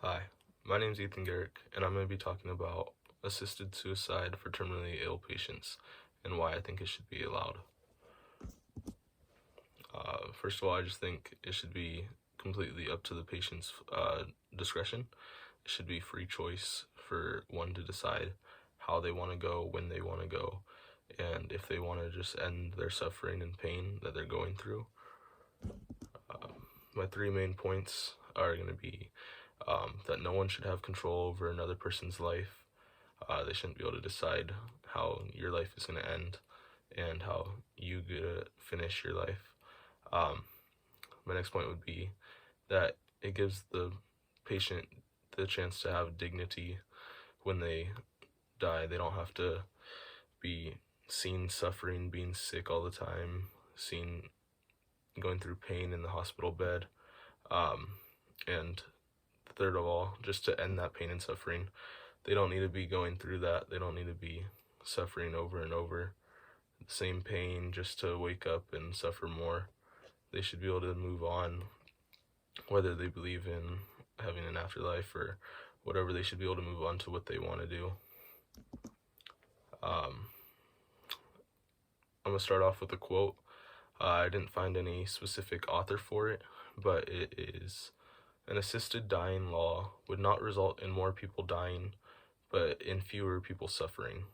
Hi, my name is Ethan Garrick, and I'm going to be talking about assisted suicide for terminally ill patients and why I think it should be allowed. First of all, I just think it should be completely up to the patient's discretion. It should be free choice for one to decide how they want to go, when they want to go, and if they want to just end their suffering and pain that they're going through. My three main points are going to be that no one should have control over another person's life. They shouldn't be able to decide how your life is going to end and how you get to finish your life. My next point would be that it gives the patient the chance to have dignity when they die. They don't have to be seen suffering, being sick all the time, seen going through pain in the hospital bed. And third of all, just to end that pain and suffering, they don't need to be going through that. They don't need to be suffering over and over the same pain just to wake up and suffer more. They should be able to move on, whether they believe in having an afterlife or whatever. They should be able to move on to what they want to do. I'm going to start off with a quote. I didn't find any specific author for it, but it is: an assisted dying law would not result in more people dying, but in fewer people suffering.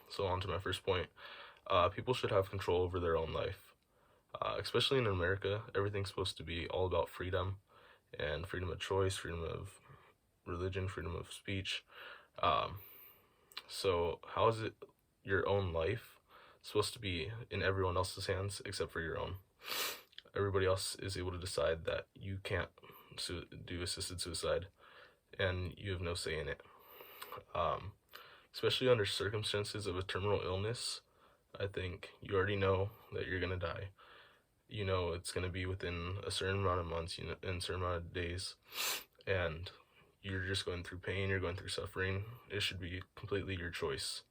So on to my first point. People should have control over their own life. Especially in America, everything's supposed to be all about freedom and freedom of choice, freedom of religion, freedom of speech. So how is it your own life supposed to be in everyone else's hands except for your own? Everybody else is able to decide that you can't do assisted suicide, and you have no say in it. Especially under circumstances of a terminal illness, I think you already know that you're gonna die. You know it's gonna be within a certain amount of months, in a certain amount of days, and you're just going through pain, you're going through suffering. It should be completely your choice.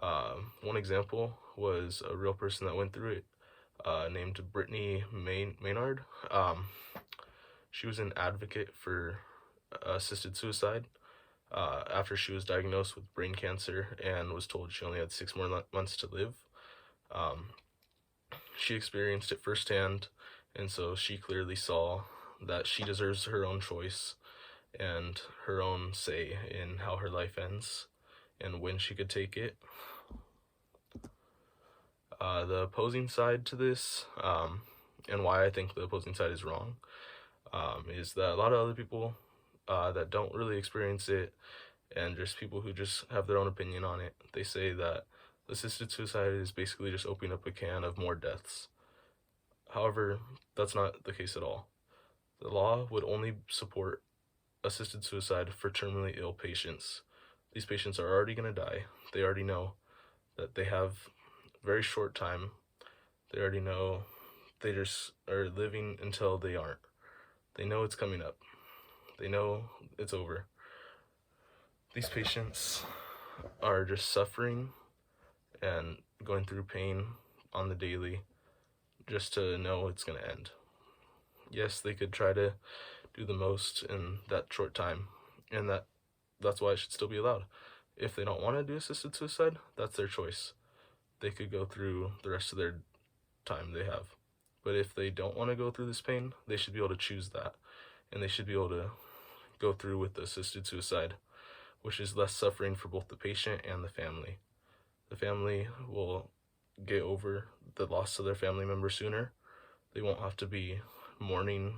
One example was a real person that went through it, named Brittany Maynard. She was an advocate for assisted suicide after she was diagnosed with brain cancer and was told she only had 6 more months to live. She experienced it firsthand, and so she clearly saw that she deserves her own choice and her own say in how her life ends and when she could take it. The opposing side to this, and why I think the opposing side is wrong, is that a lot of other people that don't really experience it, and just people who just have their own opinion on it, they say that assisted suicide is basically just opening up a can of more deaths. However, that's not the case at all. The law would only support assisted suicide for terminally ill patients. These patients are already going to die. They already know that they have very short time. They already know they just are living until they aren't. They know it's coming up. They know it's over. These patients are just suffering and going through pain on the daily just to know it's going to end. Yes, they could try to do the most in that short time, and that's why it should still be allowed. If they don't want to do assisted suicide, that's their choice. They could go through the rest of their time they have. But if they don't want to go through this pain, they should be able to choose that, and they should be able to go through with assisted suicide, which is less suffering for both the patient and the family. The family will get over the loss of their family member sooner. They won't have to be mourning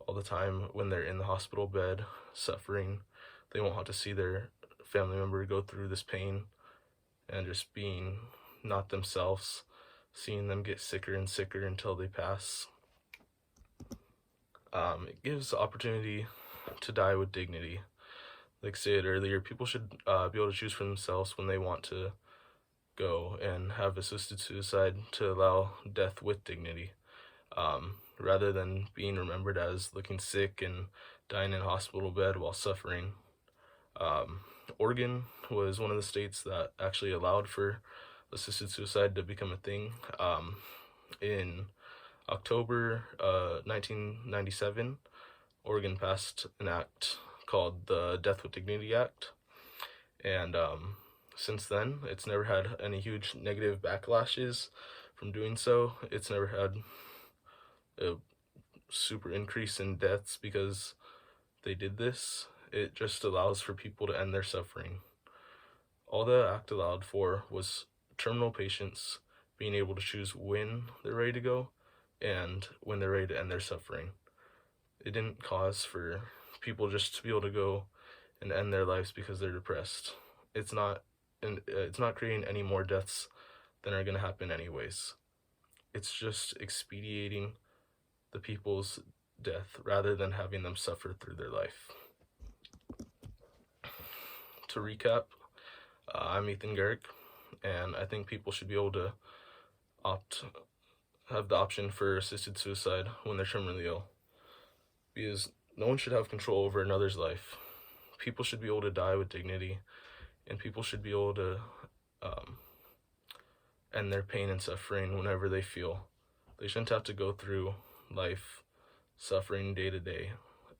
all the time when they're in the hospital bed suffering. They won't have to see their family member go through this pain and just being not themselves, seeing them get sicker and sicker until they pass. It gives the opportunity to die with dignity. Like I said earlier, people should be able to choose for themselves when they want to go and have assisted suicide, to allow death with dignity, rather than being remembered as looking sick and dying in a hospital bed while suffering. Oregon was one of the states that actually allowed for assisted suicide to become a thing in October 1997, Oregon passed an act called the Death with Dignity Act, and since then, it's never had any huge negative backlashes from doing so. It's never had a super increase in deaths because they did this. It just allows for people to end their suffering. All the act allowed for was terminal patients being able to choose when they're ready to go and when they're ready to end their suffering. It didn't cause for people just to be able to go and end their lives because they're depressed. It's not, and it's not creating any more deaths than are going to happen anyways. It's just expediting the people's death rather than having them suffer through their life. To recap, I'm Ethan Garrick, and I think people should be able to have the option for assisted suicide when they're terminally ill, because no one should have control over another's life. People should be able to die with dignity, and people should be able to end their pain and suffering whenever they feel. They shouldn't have to go through life suffering day to day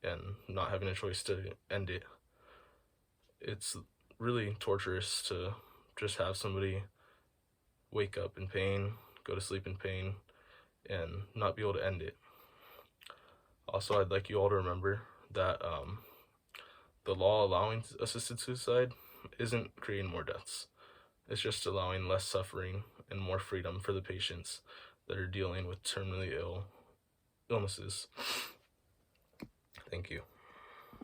and not having a choice to end it. It's really torturous to just have somebody wake up in pain, go to sleep in pain, and not be able to end it. Also, I'd like you all to remember that the law allowing assisted suicide isn't creating more deaths. It's just allowing less suffering and more freedom for the patients that are dealing with terminally ill illnesses. Thank you.